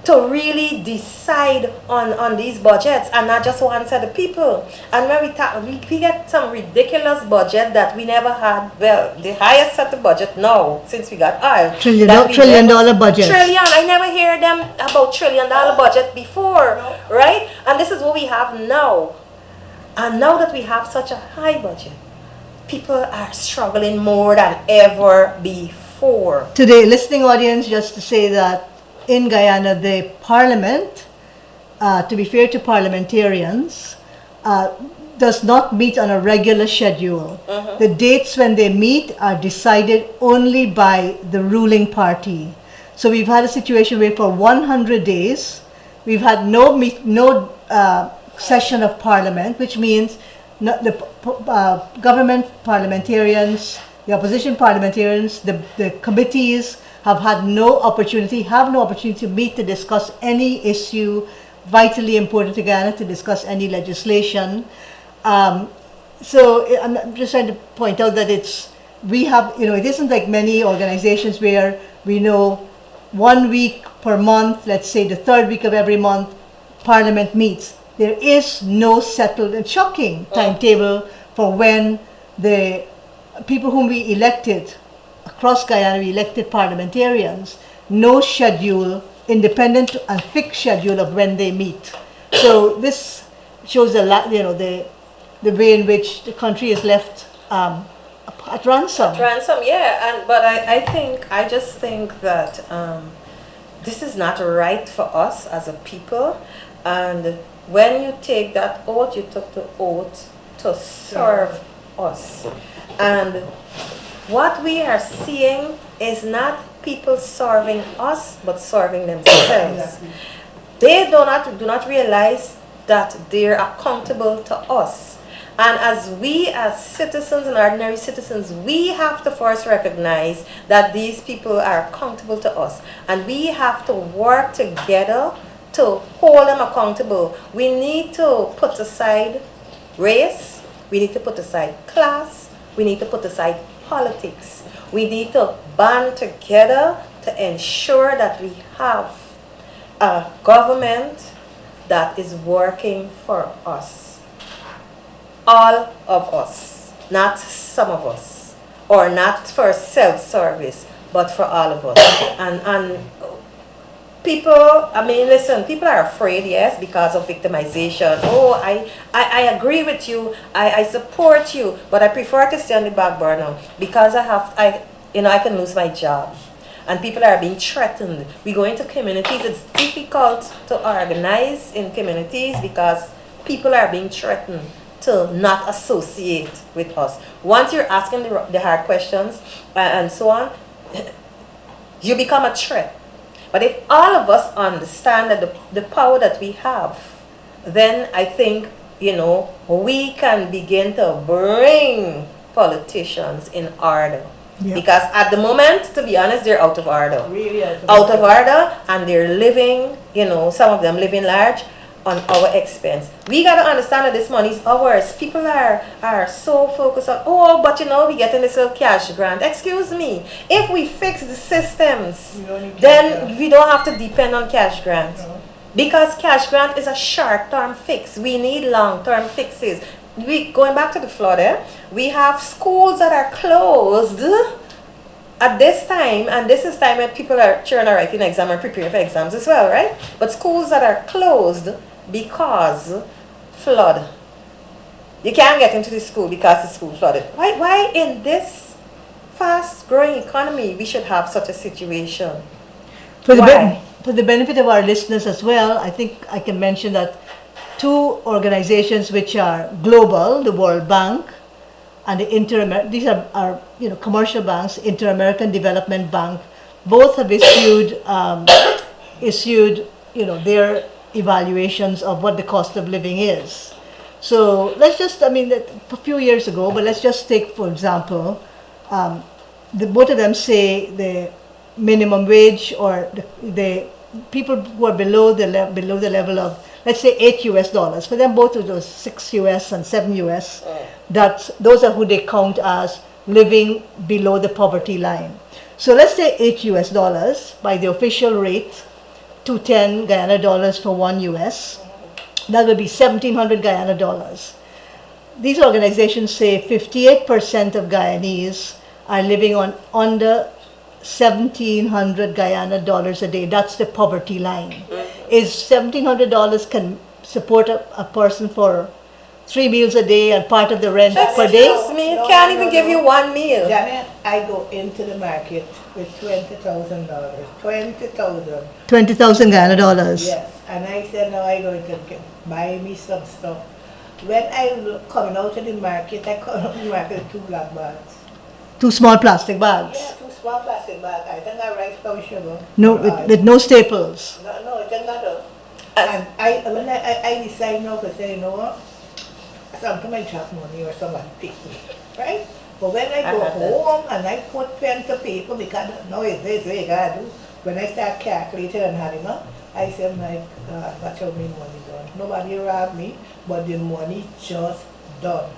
to really decide on these budgets and not just one set of people. And when we get some ridiculous budget that we never had. Well, the highest set of budget now, since we got oil. Trillion dollar budget. I never hear them about $1 trillion budget before, right? And this is what we have now. And now that we have such a high budget, people are struggling more than ever before. To the listening audience, just to say that in Guyana, the parliament, to be fair to parliamentarians, does not meet on a regular schedule. The dates when they meet are decided only by the ruling party. So we've had a situation where for 100 days, we've had no session of parliament, which means the government parliamentarians, the opposition parliamentarians, the committees have no opportunity to meet to discuss any issue vitally important to Guyana, to discuss any legislation. So I'm just trying to point out that it isn't like many organizations where we know 1 week per month, let's say the third week of every month, Parliament meets. There is no settled and shocking timetable for when the people whom we elected across Guyana, we elected parliamentarians, no schedule, independent and fixed schedule of when they meet. So this shows the way in which the country is left at ransom. Yeah, but I just think that this is not right for us as a people. And when you take that oath, you took the oath to serve us. And what we are seeing is not people serving us, but serving themselves. They do not realize that they're accountable to us. And as we as citizens and ordinary citizens, we have to first recognize that these people are accountable to us. And we have to work together to hold them accountable. We need to put aside race, we need to put aside class, we need to put aside politics. We need to band together to ensure that we have a government that is working for us. All of us, not some of us, or not for self-service, but for all of us. And people, I mean, listen, people are afraid, yes, because of victimization. Oh, I agree with you, I support you, but I prefer to stay on the back burner because I can lose my job. And people are being threatened. We go into communities, it's difficult to organize in communities because people are being threatened to not associate with us. Once you're asking the hard questions and so on, you become a threat. But if all of us understand that the power that we have, then I think, we can begin to bring politicians in order. Yeah. Because at the moment, to be honest, they're out of order. Really Out of order, and they're living, some of them living large on our expense. We got to understand that this money is ours. People are so focused on, but we getting this little cash grant. Excuse me. If we fix the systems, then we don't have to depend on cash grant. No. Because cash grant is a short-term fix. We need long-term fixes. Going back to the flood, we have schools that are closed at this time, and this is time when people are children are writing exam and preparing for exams as well, right? But schools that are closed because flood. You can't get into the school because the school flooded. Why in this fast-growing economy we should have such a situation? For Why? for the benefit of our listeners as well, I think I can mention that two organizations which are global, the World Bank and the these are commercial banks, Inter-American Development Bank, both have issued their evaluations of what the cost of living is. So let's just, a few years ago, but let's just take, for example, both of them say the minimum wage, or the people who are below the level of, let's say, $8 for them, both of those $6 and $7, those are who they count as living below the poverty line. So let's say $8 by the official rate, 210 Guyana dollars for $1. That would be 1,700 Guyana dollars. These organizations say 58% of Guyanese are living on under 1,700 Guyana dollars a day. That's the poverty line. Is $1,700 can support a person for 3 meals a day and part of the rent per day? Excuse me, it can't even give you one meal. Janette, I go into the market with $20,000. 20,000. 20,000 Guyana dollars. Yes, and I said, now I going to buy me some stuff. When I coming out of the market, I come out of the market with 2 black bags. 2 small plastic bags. Yeah, 2 small plastic bags. I think I rice, flour, sugar. No, with no staples. No, it's another. And when I decide now to say, you know what, something might drop money or somebody take me, right? But when I go home and I put pen to paper, because now it's this way I gotta do. When I start calculating and adding up, I said, my God, watch how my money done. Nobody robbed me, but the money just done.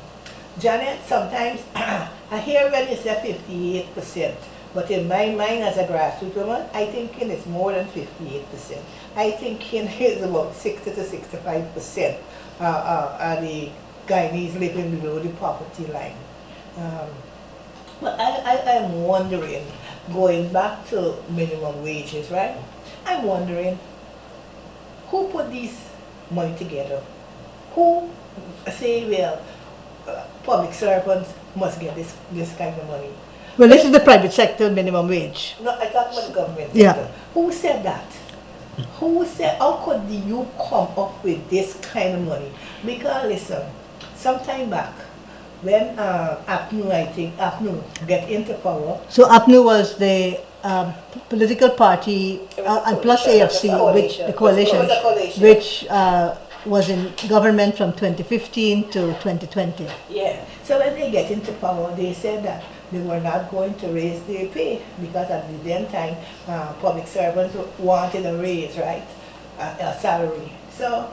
Janette, sometimes I hear when you say 58%, but in my mind as a grassroots woman, I think it's more than 58%. I think it's about 60 to 65% are the Guyanese living below the poverty line. But I'm wondering, going back to minimum wages, right? I'm wondering, who put this money together? Who say, well, public servants must get this kind of money? Well, this is the private sector minimum wage. No, I talk about the government sector. Yeah. Who said that? Who said, how could you come up with this kind of money? Because listen, some time back, when APNU get into power. So APNU was the political party, and plus AFC, which the coalition, which was in government from 2015 to 2020. Yeah. So when they get into power, they said that they were not going to raise their pay because at the then time, public servants wanted a raise, right? A salary. So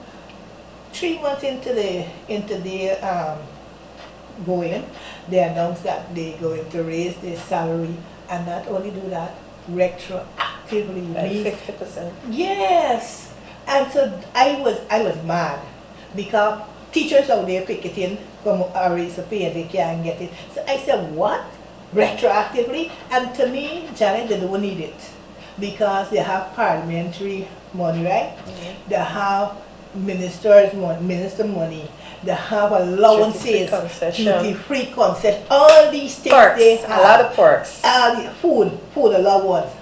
3 months into the going, they announced that they're going to raise their salary, and not only do that, retroactively. Like 50%. Yes. And so I was mad because teachers out there picketing from a raise of pay and they can't get it. So I said, what? Retroactively? And to me, Janet, they don't need it. because they have parliamentary money, right? They have minister money. They have allowances, Duty-free concession. duty-free concession. All these things Perks, they a have. lot of perks. The food allowance.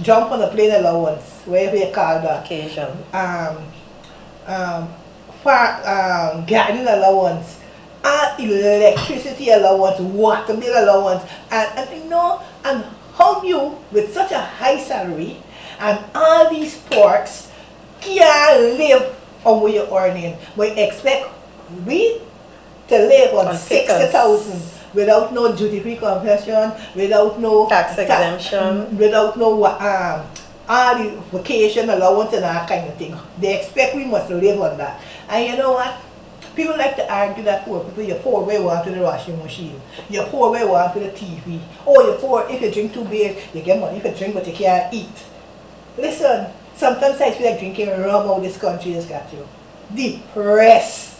Jump on a plane allowance, whatever you call that. Occasion. Garden allowance, electricity allowance, water bill allowance, and you know, and how you with such a high salary and all these perks can't live on what you're earning. We expect we to live on 60,000 without no duty-free concession, without no Tax exemption, without no all the vacation allowance and that kind of thing. They expect we must live on that. And you know what? People like to argue that poor people, you're poor where you want to the washing machine. You're poor where you want to the TV. Or you're poor if you drink too big, you get money. You can drink but you can't eat. Listen, sometimes I feel like drinking rum out this country has got you depressed.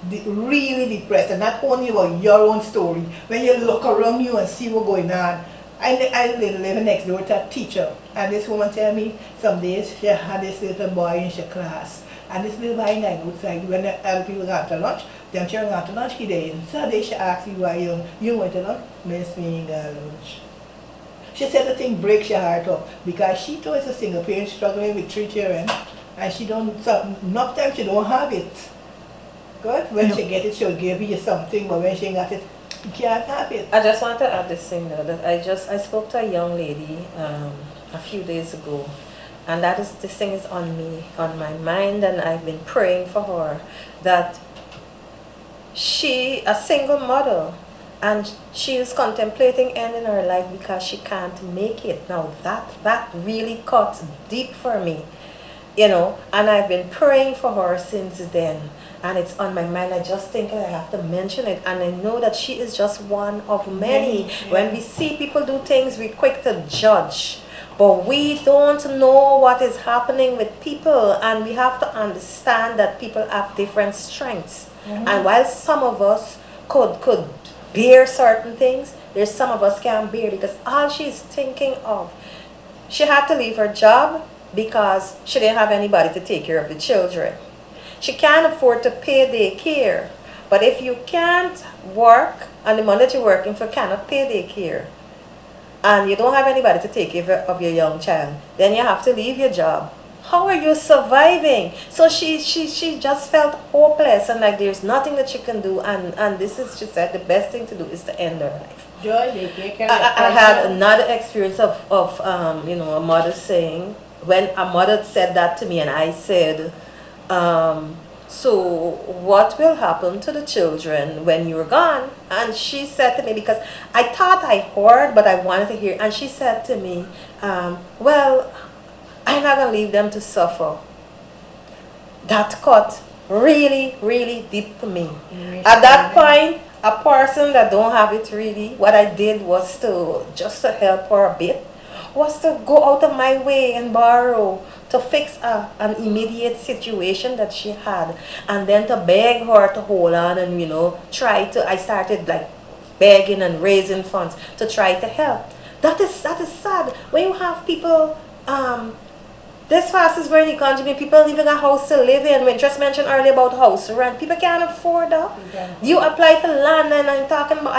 Really depressed. And not only about your own story. When you look around you and see what's going on. I live next door to a teacher, and this woman tell me some days she had this little boy in her class, and this little boy night outside when the other people got to lunch, them children got to lunch, he did. So they she asked me why you went to lunch, Miss me ain't got lunch. She said the thing breaks your heart up because she too is a single parent struggling with 3 children, and she don't enough time she don't have it. Good, when she get it she'll give you something, but when she ain't got it, you can't have it. I just want to add this thing though, that I spoke to a young lady a few days ago, and this thing is on my mind, and I've been praying for her, that she, a single mother, and she is contemplating ending her life because she can't make it. Now that really cuts deep for me, you know, and I've been praying for her since then. And it's on my mind. I just think I have to mention it. And I know that she is just one of many. Yeah. When we see people do things, we're quick to judge. But we don't know what is happening with people. And we have to understand that people have different strengths. And while some of us could bear certain things, there's some of us can't bear, because all she's thinking of, she had to leave her job because she didn't have anybody to take care of the children. She can't afford to pay daycare. But if you can't work and the money that you're working for cannot pay daycare, and you don't have anybody to take care of your young child, then you have to leave your job. How are you surviving? So she just felt hopeless, and like there's nothing that she can do, and this is, she said, the best thing to do is to end her life. Joy, they take care I had another experience of you know, a mother saying, when a mother said that to me, and I said, so what will happen to the children when you're gone? And she said to me, because I thought I heard, but I wanted to hear, and she said to me, well, I'm not going to leave them to suffer. That cut really, really deep to me. At that point, a person that don't have it really, what I did was just to help her a bit, was to go out of my way and borrow to fix an immediate situation that she had, and then to beg her to hold on and, you know, I started like begging and raising funds to try to help. That is sad. When you have people, this fastest growing economy, people leaving a house to live in. Wintress mentioned earlier about house rent. People can't afford that. You apply for land, and I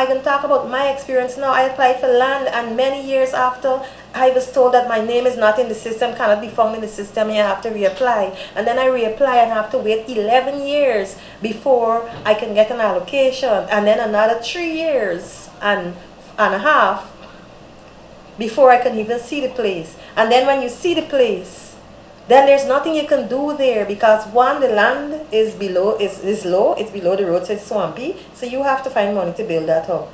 can talk about my experience now. I applied for land, and many years after, I was told that my name is not in the system, cannot be found in the system, and you have to reapply. And then I reapply and have to wait 11 years before I can get an allocation, and then another 3 years and a half before I can even see the place. And then when you see the place, then there's nothing you can do there, because one, the land is low, it's below the road, so it's swampy, so you have to find money to build that up.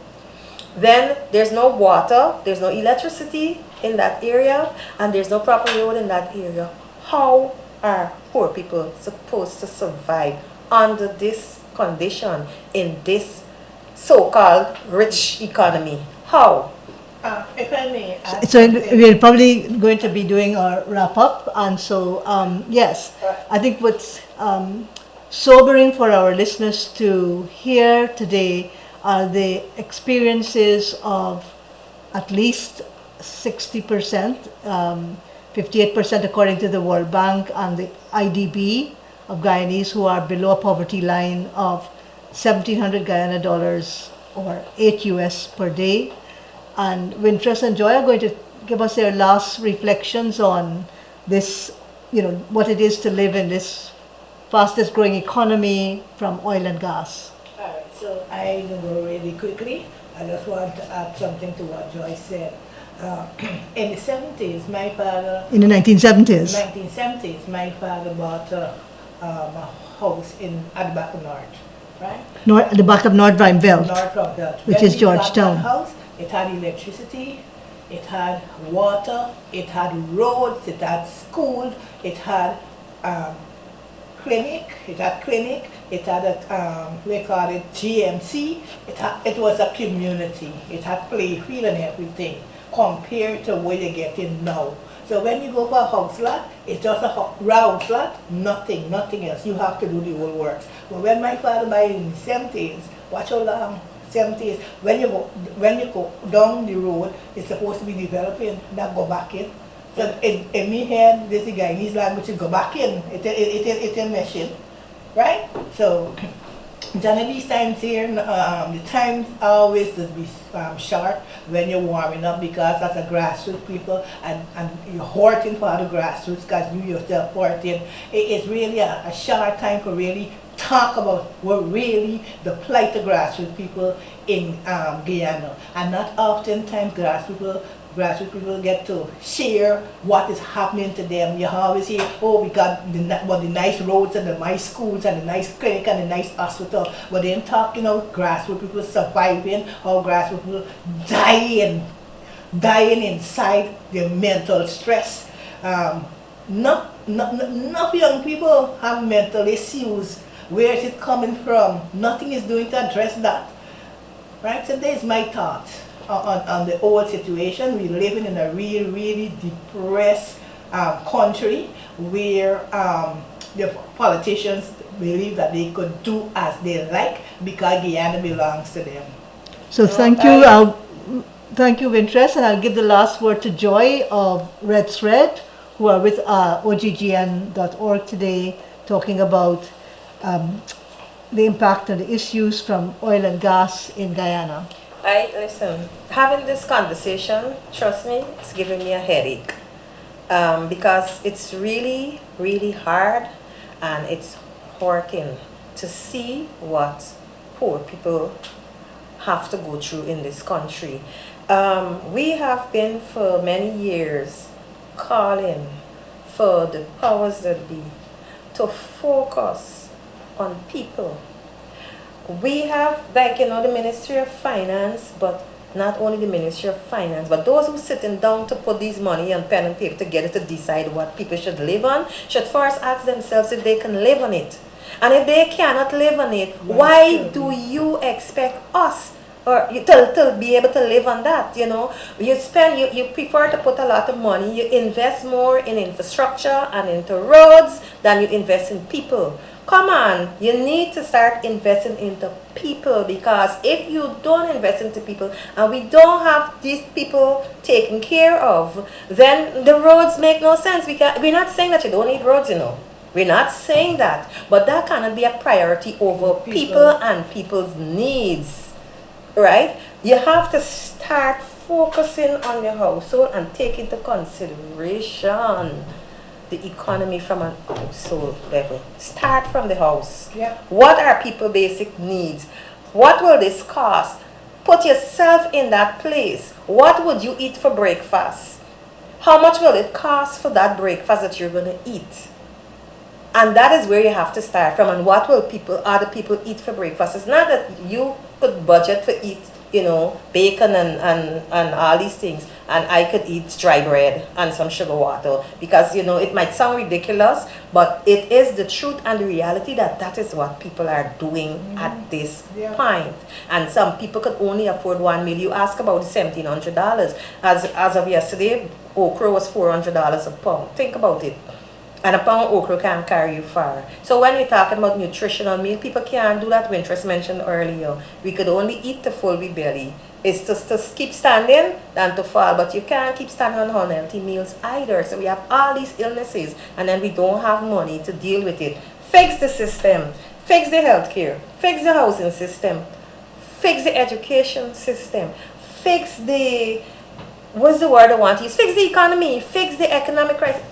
Then there's no water, there's no electricity in that area, and there's no proper road in that area. How are poor people supposed to survive under this condition in this so-called rich economy? How? If I may add So something. we're probably going to be doing our wrap up, and so yes, I think what's sobering for our listeners to hear today are the experiences of at least 60%, 58% according to the World Bank and the IDB of Guyanese who are below a poverty line of 1,700 Guyana dollars or 8 US per day. And Wintress and Joy are going to give us their last reflections on this, what it is to live in this fastest growing economy from oil and gas. All right, so I will go really quickly. I just want to add something to what Joy said. In the 70s, my father... In the 1970s? 1970s, my father bought a house at the back of North, right? At the back of North Vimeville, North of that. which When is we got Georgetown. that house, it had electricity, it had water, it had roads, it had schools, it had clinic, it had a, we call it GMC, it was a community, it had playfield and everything, compared to what you're getting now. So when you go for a house lot, it's just a round lot, nothing else. You have to do the whole work. But when my father bought in the 70s, watch how long, 70s, when you go down the road, it's supposed to be developing, not go back in. So in me head, this is Guyanese language to go back in. It's a machine, right? So Janette, these times here, the times always to be short when you're warming up, because that's a grassroots people and you're hurting for the grassroots because you yourself hurting. It's really a short time for really talk about what really the plight of grassroots people in Guyana. And not oftentimes grassroots people get to share what is happening to them. You always hear, oh, we got the nice roads and the nice schools and the nice clinic and the nice hospital. But then talking about grassroots people surviving, or grassroots people dying inside their mental stress. Not young people have mental issues. Where is it coming from? Nothing is doing to address that. Right? So there's my thought on the whole situation. We're living in a really, really depressed country where the politicians believe that they could do as they like because Guyana belongs to them. So thank you, Wintress, and I'll give the last word to Joy of Red Thread, who are with OGGN.org today, talking about the impact and the issues from oil and gas in Guyana. Listen, having this conversation, trust me, it's giving me a headache. Because it's really, really hard and it's working to see what poor people have to go through in this country. We have been for many years calling for the powers that be to focus on people. We have, like, the Ministry of Finance, but not only the Ministry of Finance, but those who sitting down to put these money on pen and paper together to decide what people should live on, should first ask themselves if they can live on it. And if they cannot live on it, why do you expect us to be able to live on that? You prefer to put a lot of money, you invest more in infrastructure and into roads than you invest in people. Come on, you need to start investing into people, because if you don't invest into people and we don't have these people taken care of, then the roads make no sense. We're not saying that you don't need roads, We're not saying that, but that cannot be a priority over people and people's needs, right? You have to start focusing on your household and take into consideration the economy from an household level. Start from the house. Yeah. What are people's basic needs? What will this cost? Put yourself in that place. What would you eat for breakfast? How much will it cost for that breakfast that you're going to eat? And that is where you have to start from. And what will other people eat for breakfast? It's not that you could budget for eat, bacon and all these things, and I could eat dry bread and some sugar water, because it might sound ridiculous, but it is the truth and the reality that is what people are doing at this point. And some people could only afford 1 meal. You ask about the $1,700. As of yesterday, okra was $400 a pound. Think about it. And a pound of okra can carry you far. So when we're talking about nutritional meal, people can't do that. Wintress mentioned earlier, we could only eat to full belly. is to keep standing than to fall. But you can't keep standing on unhealthy meals either. So we have all these illnesses and then we don't have money to deal with it. Fix the system. Fix the healthcare. Fix the housing system. Fix the education system. Fix the, what's the word I want to use? Fix the economy. Fix the economic crisis.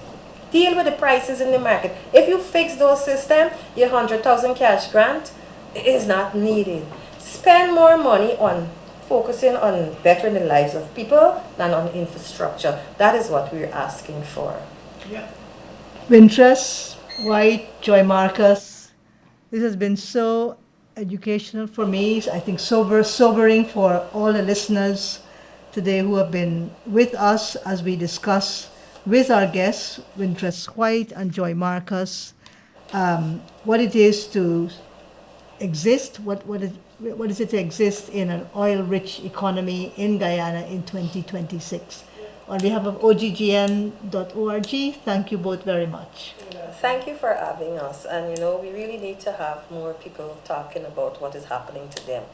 Deal with the prices in the market. If you fix those systems, your 100,000 cash grant is not needed. Spend more money on focusing on bettering the lives of people than on infrastructure. That is what we're asking for. Yeah. Wintress, White, Joy Marcus, this has been so educational for me. I think sobering for all the listeners today who have been with us as we discuss with our guests, Wintress White and Joy Marcus, what it is to exist, what is it to exist in an oil-rich economy in Guyana in 2026. On behalf of OGGN.org, thank you both very much. Thank you for having us. And we really need to have more people talking about what is happening to them.